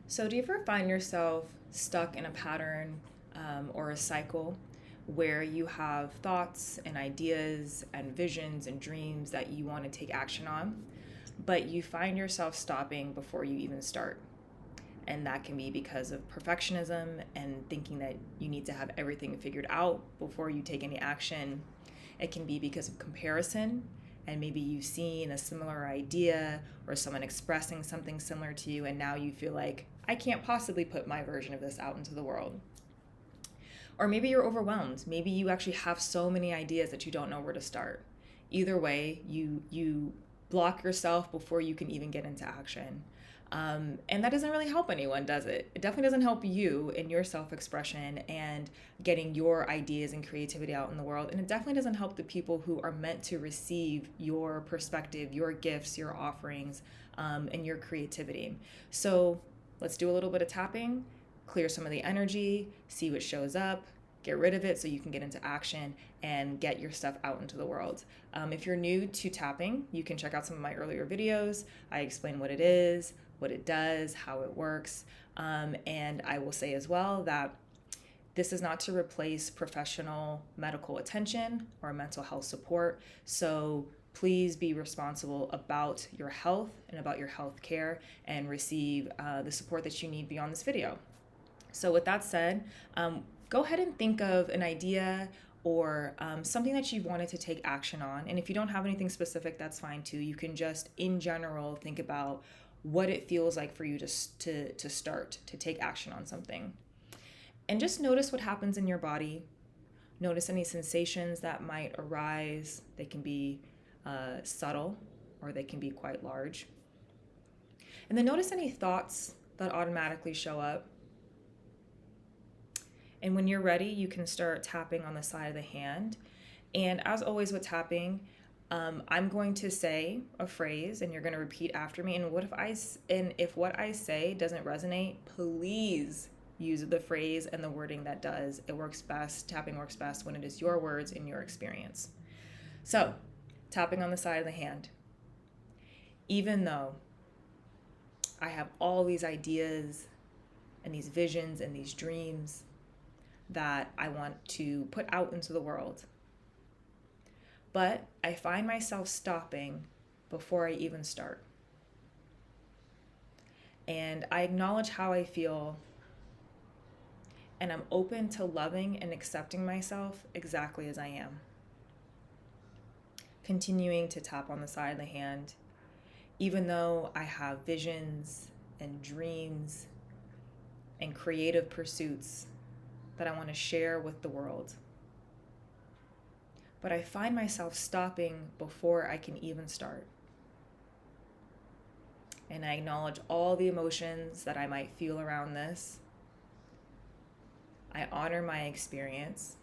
So, do you ever find yourself stuck in a pattern or a cycle where you have thoughts and ideas and visions and dreams that you want to take action on, but you find yourself stopping before you even start? And that can be because of perfectionism and thinking that you need to have everything figured out before you take any action. It can be because of comparison, and maybe you've seen a similar idea or someone expressing something similar to you, and now you feel like, I can't possibly put my version of this out into the world. Or maybe you're overwhelmed. Maybe you actually have so many ideas that you don't know where to start. Either way, you block yourself before you can even get into action. And that doesn't really help anyone, does it? It definitely doesn't help you in your self expression and getting your ideas and creativity out in the world. And it definitely doesn't help the people who are meant to receive your perspective, your gifts, your offerings, and your creativity. So let's do a little bit of tapping, clear some of the energy, see what shows up, get rid of it so you can get into action and get your stuff out into the world. If you're new to tapping, you can check out some of my earlier videos. I explain what it is, what it does, how it works. And I will say as well that this is not to replace professional medical attention or mental health support. So please be responsible about your health and about your health care and receive the support that you need beyond this video. So with that said, go ahead and think of an idea or something that you've wanted to take action on. And if you don't have anything specific, that's fine too. You can just, in general, think about what it feels like for you to start, to take action on something. And just notice what happens in your body. Notice any sensations that might arise. They can be subtle or they can be quite large. And then notice any thoughts that automatically show up. And when you're ready, you can start tapping on the side of the hand. And as always with tapping, I'm going to say a phrase and you're going to repeat after me. And if what I say doesn't resonate, please use the phrase and the wording that does. It works best, tapping works best when it is your words and your experience. So, tapping on the side of the hand. Even though I have all these ideas and these visions and these dreams that I want to put out into the world, but I find myself stopping before I even start. And I acknowledge how I feel, and I'm open to loving and accepting myself exactly as I am. Continuing to tap on the side of the hand, even though I have visions and dreams and creative pursuits that I want to share with the world. But I find myself stopping before I can even start. And I acknowledge all the emotions that I might feel around this. I honor my experience.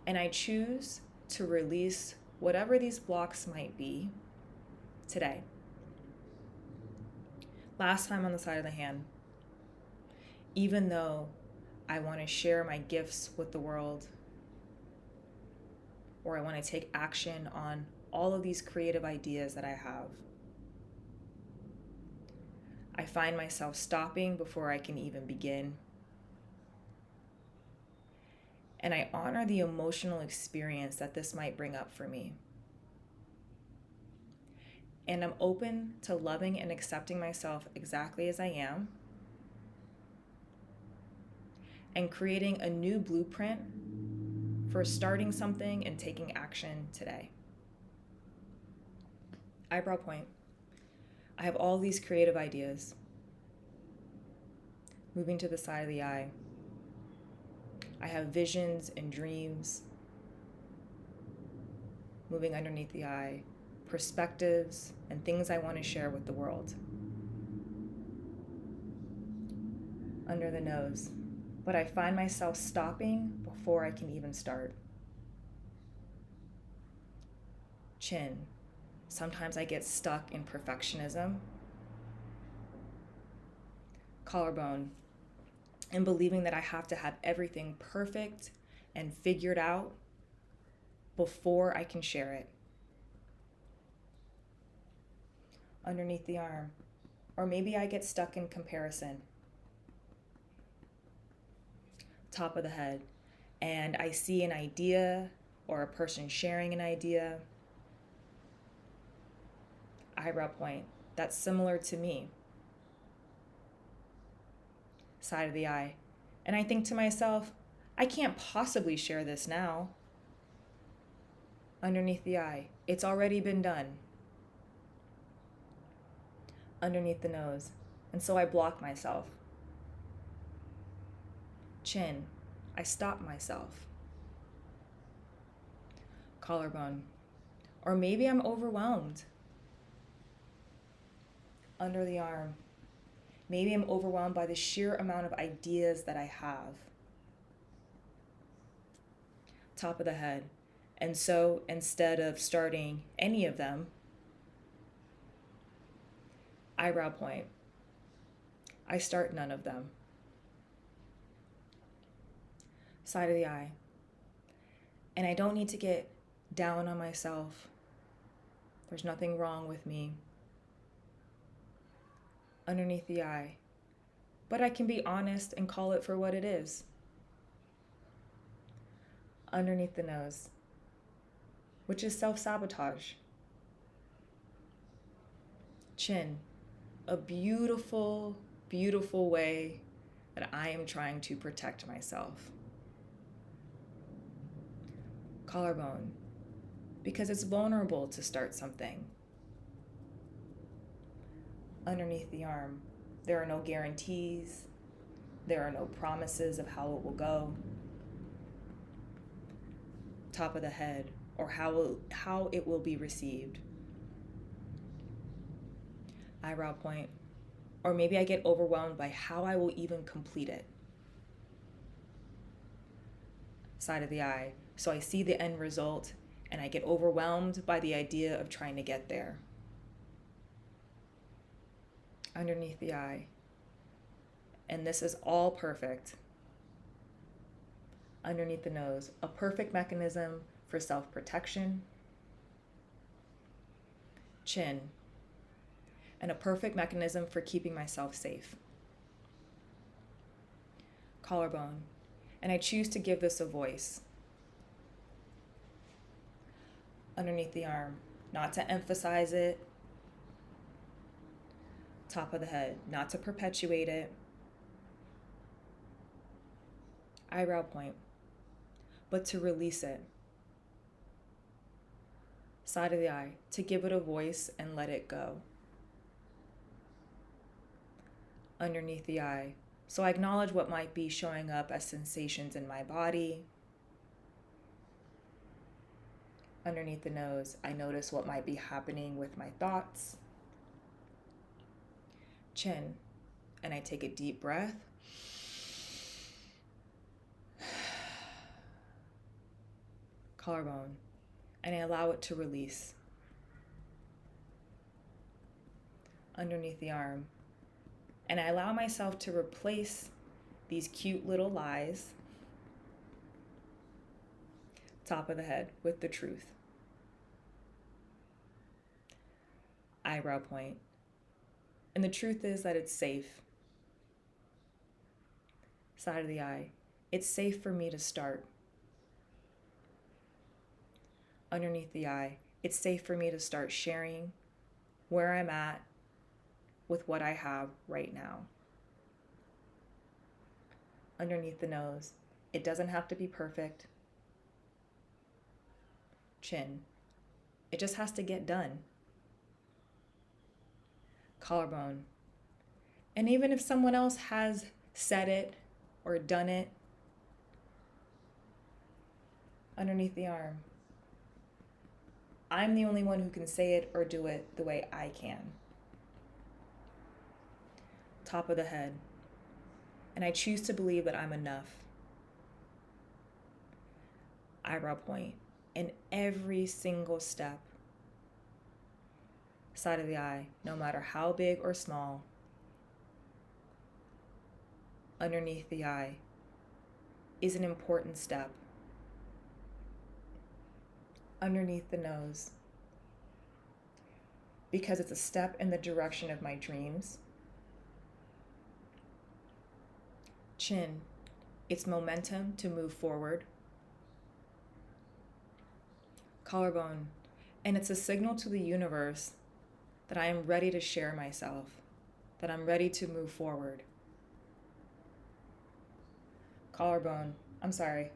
And I choose to release whatever these blocks might be today. Last time on the side of the hand, even though I want to share my gifts with the world, or I want to take action on all of these creative ideas that I have, I find myself stopping before I can even begin. And I honor the emotional experience that this might bring up for me. And I'm open to loving and accepting myself exactly as I am, and creating a new blueprint for starting something and taking action today. Eyebrow point. I have all these creative ideas. Moving to the side of the eye. I have visions and dreams. Moving underneath the eye. Perspectives and things I want to share with the world. Under the nose. But I find myself stopping before I can even start. Chin. Sometimes I get stuck in perfectionism. Collarbone. And believing that I have to have everything perfect and figured out before I can share it. Underneath the arm. or maybe I get stuck in comparison. Top of the head, and I see an idea or a person sharing an idea, eyebrow point, that's similar to me. Side of the eye, and I think to myself, I can't possibly share this now. Underneath the eye, it's already been done. Underneath the nose, and so I block myself. Chin, I stop myself. Collarbone, or maybe I'm overwhelmed. Under the arm, maybe I'm overwhelmed by the sheer amount of ideas that I have. Top of the head, and so instead of starting any of them, eyebrow point, I start none of them. Side of the eye, and I don't need to get down on myself. There's nothing wrong with me. Underneath the eye, but I can be honest and call it for what it is. Underneath the nose, which is self-sabotage. Chin, a beautiful, beautiful way that I am trying to protect myself. Collarbone, because it's vulnerable to start something. Underneath the arm, there are no guarantees, there are no promises of how it will go. Top of the head, or how it will be received. Eyebrow point, or maybe I get overwhelmed by how I will even complete it. Side of the eye, so I see the end result and I get overwhelmed by the idea of trying to get there. Underneath the eye, and this is all perfect. Underneath the nose, a perfect mechanism for self-protection. Chin, and a perfect mechanism for keeping myself safe. Collarbone, and I choose to give this a voice. Underneath the arm, not to emphasize it. Top of the head, not to perpetuate it. Eyebrow point, but to release it. Side of the eye, to give it a voice and let it go. Underneath the eye, so I acknowledge what might be showing up as sensations in my body. Underneath the nose, I notice what might be happening with my thoughts. Chin, and I take a deep breath. Collarbone, and I allow it to release. Underneath the arm, and I allow myself to replace these cute little lies, top of the head, with the truth. Eyebrow point, and the truth is that it's safe. Side of the eye, it's safe for me to start. Underneath the eye, it's safe for me to start sharing where I'm at with what I have right now. Underneath the nose, it doesn't have to be perfect. Chin, it just has to get done. Collarbone, and even if someone else has said it or done it. Underneath the arm, I'm the only one who can say it or do it the way I can. Top of the head, and I choose to believe that I'm enough. Eyebrow point, in every single step. Side of the eye, no matter how big or small. Underneath the eye is an important step. Underneath the nose, because it's a step in the direction of my dreams. Chin, it's momentum to move forward. Collarbone, and it's a signal to the universe that I am ready to share myself, that I'm ready to move forward.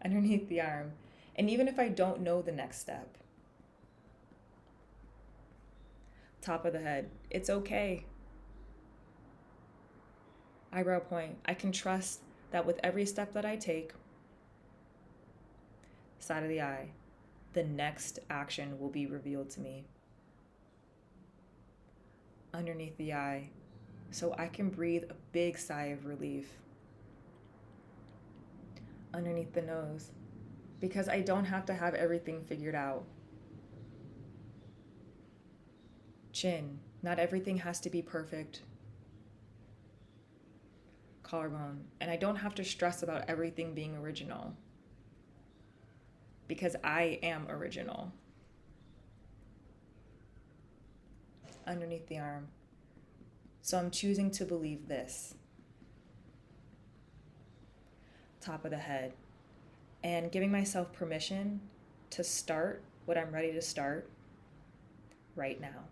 Underneath the arm. And even if I don't know the next step. Top of the head, it's okay. Eyebrow point, I can trust that with every step that I take. Side of the eye, the next action will be revealed to me. Underneath the eye, so I can breathe a big sigh of relief. Underneath the nose, because I don't have to have everything figured out. Chin, not everything has to be perfect. Collarbone, and I don't have to stress about everything being original, because I am original. Underneath the arm, so I'm choosing to believe this. Top of the head, and giving myself permission to start what I'm ready to start right now.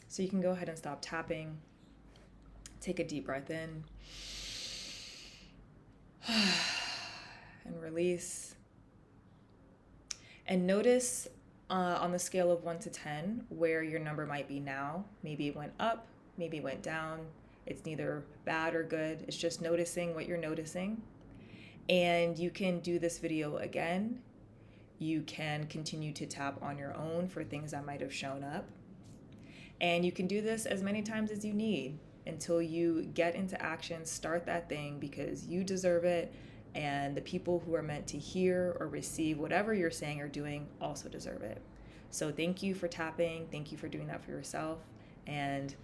So you can go ahead and stop tapping. Take a deep breath in and release. And notice on the scale of 1 to 10 where your number might be now. Maybe it went up, maybe it went down. It's neither bad or good. It's just noticing what you're noticing. And you can do this video again. You can continue to tap on your own for things that might have shown up. And you can do this as many times as you need until you get into action. Start that thing because you deserve it. And the people who are meant to hear or receive whatever you're saying or doing also deserve it. So thank you for tapping. Thank you for doing that for yourself. And